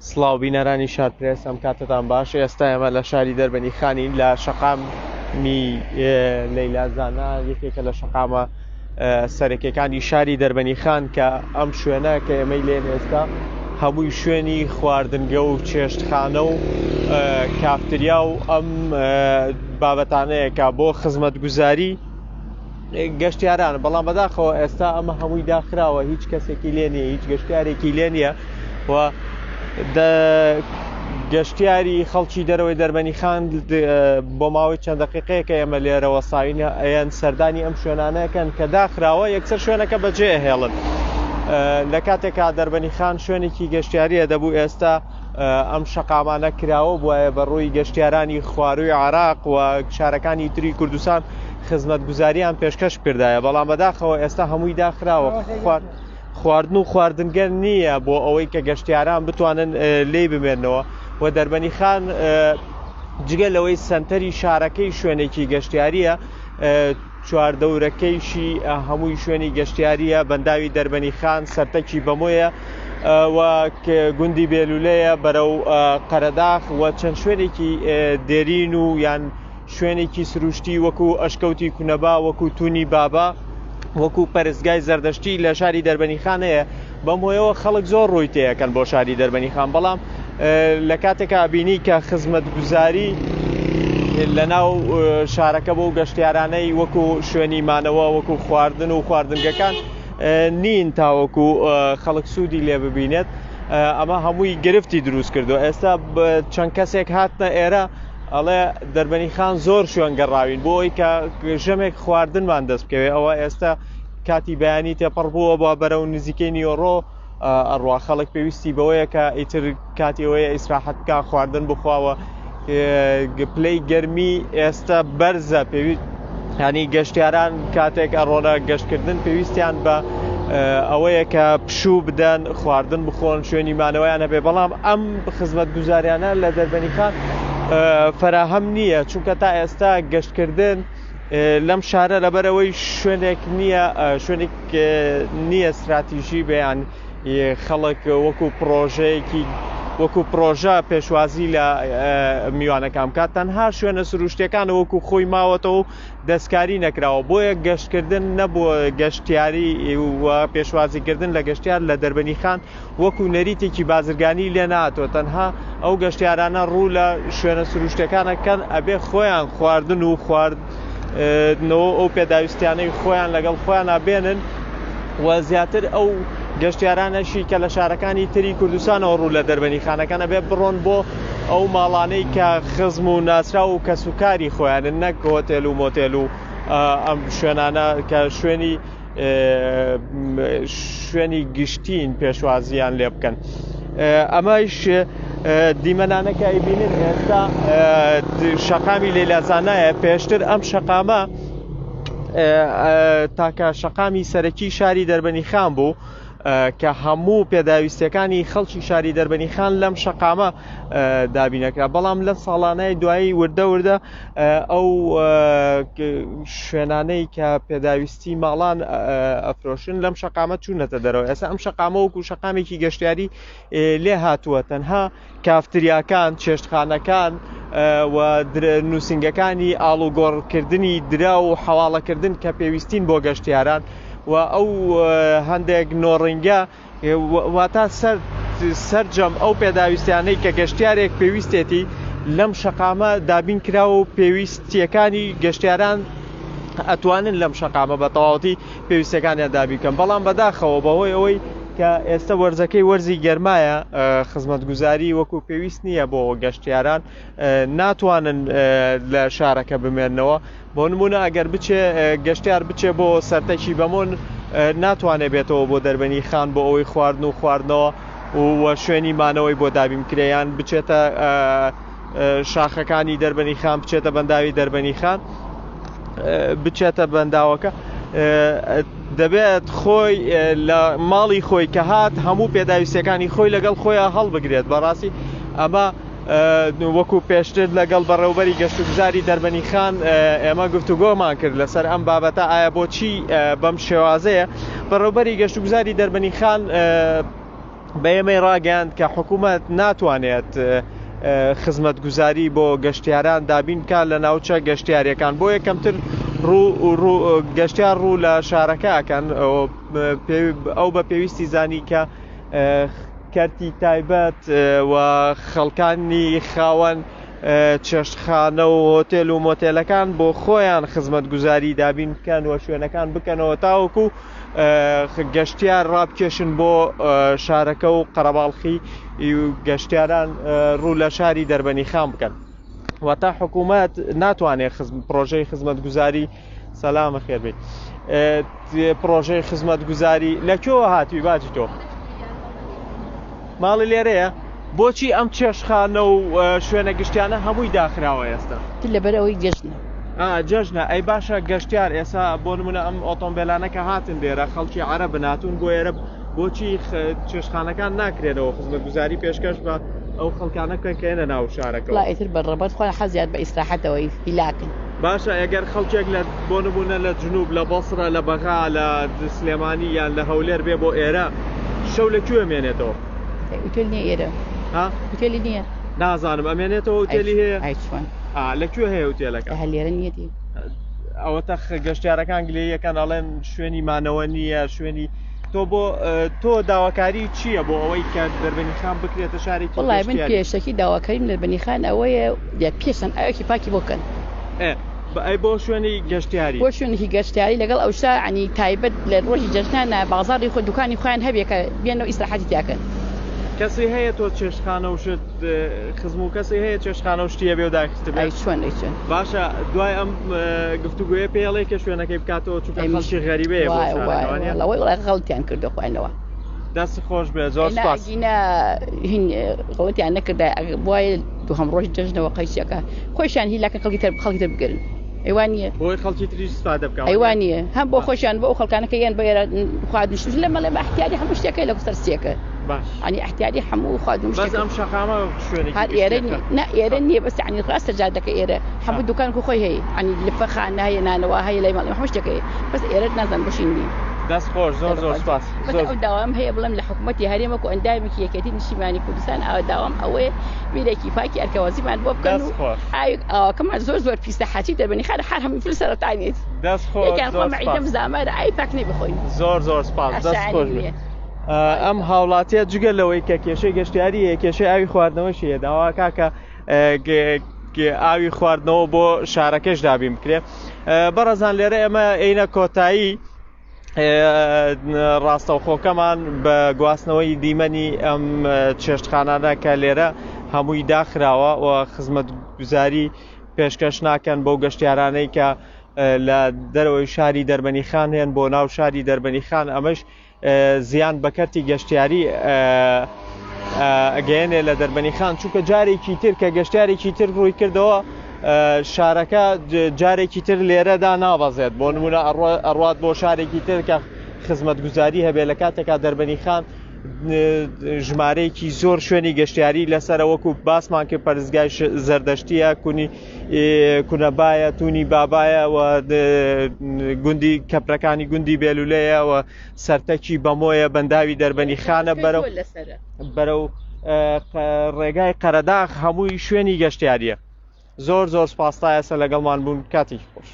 سڵاو بینەرانی شارپرێس ئەم کاتتان باش. ئێستا ئێمە لە شاری دەربەنی خانین لە شەقامی لەیلازانە، یەکێکە لە شەقامە سەرەکیەکانی شاری دەربەنی خان کە ئەم شوێنە کە ئێمەی لێن ئێستا هەمووی شوێنی خواردنگە و چێشتخانە و کافتریا و ئەم بابەتانەیەکە بۆ خزمەتگوزاری گەشتیاران. بەڵام بەداخەوە ئێستا ئەمە هەمووی داخراوە، هیچ کەسێکی لێ نیە، هیچ گەشتیارێکی لێ نییە و گەشتیاری خەڵکی دەرەوەی دەربەنی خان بۆ ماوەی چەند دقیقەیەکە ئێمە لێرەوە ساوینە ئەیان سەردانی ئەم شوێنانەکەن کە داخراوە یەکسەر شوێنەکە بەجێ هێڵن. لە کاتێکا دەربەنی خان شوێنێکی گەشتیاریە دەبوو، ئێستا ئەم شەقامانە کراوە بووە بەڕووی گەشتیارانی خواروی عراق و شارەکانی تری کوردستان خزمەتگوزاریان پێشکەش کردایە. بەڵام بەداخەوە ئێستا هەمووی داخراوە، خواردن و خواردنگەر نییە بۆ ئەوەی کە گەشتیاران بتوانن لێ بمێنەوە و دەربەنی خان جگە لەوەی سنتەری شارەکەی شوێنێکی گەشتیاریە، چواردەورەکەیشی هەمووی شوێنی گەشتیاریە. بەنداوی دەربەنی خان سەرتەکی بەمۆیە و گوندی بێلولەیە بەرەو قەرەداخ و چەند شوێنێکی دێرین و یان شوێنێکی سروشتی وەکو ئەشکەوتی کونەبا، وەکو تونی بابا، وەکو پەرستگای زەردەشتی لە شاری دەربەنی خانەیە. بەم هۆیەوە خەڵک زۆر ڕووی تێیەکەن بۆ شاری دەربەنی خان. بەڵام لە کاتێکا بینی کە خزمەتگوزاری لە ناو شارەکە بۆ گەشتیارانەی وەکو شوێنی مانەوە، وەکو خواردن و خواردنگەکان نین تاوەکو خەڵک سوودی لێ ببینێت، ئەمە هەمووی گرفتی دروست کردو. ئێستا چەند کەسێک هاتنە ئێرە ئەڵێ دەربەنی خان زۆر شوێن گەڕاوین بۆ ئەوی کە ژەمێک خواردنمان دەست بکەوێ. ئەوە ئێستا کاتی بەیانی تێپەڕ بووە بۆ بەرەو نزیکەی نیۆڕۆ ئەڕوا. خەڵک پێویستی بەوەیە کە ئیتر کاتی ئەوەیە ئیسراحەت بکە، خواردن بخواوە. پلەی گەرمی ئێستا بەرزە، ینی گەشتیاران کاتێک ئەڕۆنە گەشتکردن پێویستیان بە ئەوەیە کە پشوو بدەن، خواردن بخۆن، شوێنی مانەوەیان هەبێ. بەڵام ئەم خزمەتگوزاریانە لە دەربەنی خان فراهەم نییە، چونکە تا ئێستا گەشتکردن لەم شارە لەبەرەوەی شوێنێک نییە، شوێنێک نییە استراتیژی بەیان خەڵک وەکو پرۆژەیەکی وەکو پرۆژە پێشوازی لە میوانەکان بکات. تەنها شوێنە سروشتیەکانە وەکو خۆی ماوەتەوە و دەستکاری نەکراوە. بۆیە گەشتکردن نەبووە گەشتیاری و پێشوازیکردن لە گەشتیار لە دەربەنی خان وەکو نەریتێکی بازرگانی لێ ناتوە. تەنها ئەو گەشتیارانە ڕوو لە شوێنە سروشتەکانەکەن ئەبێ خۆیان خواردن و خواردنەوە ئەو پێداویستیانەی خۆیان لەگەڵ خۆیان ئابێنن و زیاتر ئەو گەشتیارانەشی کە لە شارەکانی تری کوردستانەوە ڕوو لە دەربەنی خانەکانە بێ بڕۆن بۆ ئەو ماڵانەی کە خزم و ناسرا و کەسوکاری خۆیانن، نەک هۆتێل و مۆتێل و ئەم شوێنانە کە شوێنی گشتین پێشوازیان لێ بکەن. ئەمەش دیمەنانەکە ئەیبینن ئێستا شەقامی لەیلازانایە. پێشتر ئەم شەقامە تاکە شەقامی سەرەکی شاری دەربەنی خان بوو کە هەموو پێداویستەکانی خەڵکی شاری دەربەنی خان لەم شەقامە دابینەکرا. بەڵام لە ساڵانەی دوایی وردە ئەو شوێنانەی کە پێداویستی ماڵان ئەفرۆشن لەم شەقامە چوونەتە دەرەوە. ئێستا ئەم شەقامە وەکو شەقامێکی گەشتیاری لێ هاتووە. تەنها کافتریاکان، چێشتخانەکان و نووسنگەکانی ئاڵوگۆڕکردنی درا و حەواڵەکردن کە پێویستین بۆ گەشتیاران و ئەو هەندێک نۆڕینگە واتە سەرجەم ئەو پێداویستیانەی کە گەشتیارێک پێویستێتی لەم شەقامە دابین کراوە و پێویستیەکانی گەشتیاران ئەتوانن لەم شەقامە بە تەواوەتی پێویستەکانیان دابیکەن. بەڵام بەداخەوە بەهۆی ئەوەی کە ئێستا وەرزەکەی وەرزی گەرمایە، خزمەتگوزاری وەکو پێویست نییە بۆ گەشتیاران، ناتوانن لە شارەکە بمێنەوە. بۆ نمونە ئەگەر گەشتیار بچێ بۆ سەرتەکی بەمۆن ناتوانێت بێتەوە بۆ دەربەنی خان بۆ ئەوەی خواردن و خواردنەوە و شوێنی مانەوەی بۆ دابینکرێیان بچێتە شاخەکانی دەربەنی خان، بچێتە بەنداوی دەربەنی خان، بچێتە بەنداوەکە. دەبێت خۆی لە ماڵی خۆی کە هات هەموو پێداویستەکانی خۆی لەگەڵ خۆیان هەڵبگرێت. بەڕاستی ئەمە وەکو پێشتر لەگەڵ بەڕێوەبەری گەشتوگوزاری دەربەنی خان ئێمە گفتوگۆمان کرد لەسەر ئەم بابەتە، ئایا بۆچی بەم شێوازەیە بەڕێوەبەری گەشتوگوزاری دەربەنی خان بە ئێمەی ڕاگەیاند کە حکوومەت ناتوانێت خزمەتگوزاری بۆ گەشتیاران دابین بکات لە ناوچە گەشتیاریەکان بۆ یەکەمتر گەشتیار ڕوو لە شارەکەکەن ئەو بە پێویستی زانی کە کەرتی تایبەت و خەڵکانی خاوەن چێشتخانە و هۆتێل و مۆتێلەکان بۆ خۆیان خزمەتگوزاری دابین بکەن و شوێنەکان بکەنەوە تاوەکو گەشتیار ڕابکێشن بۆ شارەکە و قەرەباڵخی گەشتیاران ڕوو لە شاری دەربەنیخان بکەن واتە حکوومەت ناتوانێت پرۆژەی خزمەتگوزاری سەلامە خێربێت پرۆژەی خزمەتگوزاری لەکوێوە هاتووی باجی تۆ ماڵی لێرەیە بۆچی ئەم چێشخانە و شوێنە گشتیانە هەمووی داخراوە ئێستا لەبەرەوەی جەژنە جەژنە ئەی باشە گەشتیار ئێستا بۆ نمونە ئەم ئۆتۆمبیلانەکە هاتن لێرە خەڵکی عەرەب بناتون بۆ ئێرە بۆچی چێشخانەکان ناکرێنەوە خزمەتگوزاری پێشکەش بە ئەو خەڵکانە کەنە ناو شارەکە ئیتر بەڕەبەت خۆی حەزیات بە ئیستراحەتەوەی هیلاکن باشە ئەگەر خەڵکێک لە بۆ نمونە لە جنوب لە بەسرە لە بەغا لە سلێمانی یان لە هەولێر بێ بۆ ئێرە شەو لەکوێ مێنێتەوە ئوتێل نییە ئێرە ئوتێلی نییە نازانم ئەمێنێتەوە ئوتێلی هەیە چۆن لەکوێ هەیە ئوتێلەکە لێرە نیەتی ئەوەتە گەشتیارەکان گلەیەکەن ئەڵێن شوێنی مانەوە نییە شوێنی تۆ بۆ تۆ داواکاری چییە بۆ ئەوەی کە دەربەنیخان بکرێتە شارێکی وڵای من پێشەکی داواکاریم دەربەنیخان ئەوەیە پێشەن ئەوەکی پاکی بۆکەن ئەی بۆ شوێنی گەشتیاری بۆ شوێنێکی گەشتیاری لەگەڵ ئەوشا عنی تایبەت لە ڕۆژی جەژنانە بازاڕی خۆ دوکانی خۆیان هەبێکە بێنەوە ئیستراحەتی تیاکەن کەسی هەیە تۆ چێشخانە وشت خزم و کەسی هەیە چێشخانە و شتیە بێ و داخستە چۆن باشە دوای ئەم گفتوگوۆیە پێڵێ کە شوێنەکەی بکاتەوە چونکە خەڵکی غەریبەیە وڵای غەڵتیان کردو خوێنەوە دەست خۆش بێ زۆر سپاس غەڵەتیان نەکردا وایە دووهەم ڕۆژ جەژنەوە قەیسیەکە خۆشیان هیلاکە خەڵکی تر بگرن ئەیوانە بۆی خەڵکی تریش استفادە بکەن ئەیوانە هەم بۆ خۆشیان بۆ خەڵکانەکە یان بە ئێرە خواردنش لە مەڵێ بە احتیاجی هەموو شتێکەکەی لە سەرسیەکە عنی احتیاجی هەموو خواردن بەس ئەم شەقامە شوێنێکی هەر ئێرە نه ئێرە نییە بەس عنی ڕاستە جادەکە ئێرە هەموو دوکانکە خۆی هەیە عنی لفەخانە هەیە نانەوە هەیە لای مەڵێ هەموو شتێکەکەی بەس ئێرە نازان بەشی نی دەست خۆش زۆر سپاس ئەو داوام هەیە بڵێم لە حکوومەتی هەرێمەک و ئەندامێکی یەکێتی نیشتیمانی کوردستان ئەوە داوام ئەوەیە بیرێکی پاکی ئەرکەوازیمان بۆ بکەن ئاوەکەمان زۆر پیسە حاچی دەربەنیخان هەر هەموو فل سەرەتانیت دەست خۆش معیدەم زامارە ئای پاک نەی بخۆین زۆر سپاس دەست خۆش بێ ئەم هاوڵاتیە جگە لەوەی کە کێشەی گەشتیاریە کێشەی ئاوی خواردنەوەشیە داوا کاکە ئاوی خواردنەوە بۆ شارەکەش دابین بکرێ بەڕەزان لێرە ئێمە عینە کۆتایی ڕاستەوخۆکەمان بە گواستنەوەی دیمەنی ئەم چێشتخانانە کە لێرە هەمووی داخراوە و خزمەتگوزاری پێشکەش ناکەن بۆ گەشتیارانەی کە لە دەرەوەی شاری دەربەنیخان هێن بۆ ناو شاری دەربەنیخان ئەمەش زیان بەکەرتی گەشتیاری ئەگەیەنێ لە دەربەنیخان چونکە جارێکی تر کە گەشتارێکی تر ڕووی کردەوە شارەکە جارێکی تر لێرەدا نابەزێت بۆ نمونە ئەڕوات بۆ شارێکی تر کە خزمەتگوزاری هەبێ لە کاتێکا دەربەنیخان ژمارەیەکی زۆر شوێنی گەشتیاری لەسەر وەکو باسمان کرد پەرستگای زەردەشتیە کونەبایە تونی بابایە و گوندی کەپرەکانی گوندی بێلولەیە و سەرتەکی بەمۆیە بەنداوی دەربەنیخانە بەرەو ڕێگای قەرەداغ هەمووی شوێنی گەشتیاریە زۆر سپاستایە سە لەگەڵمان بوون کاتی خۆش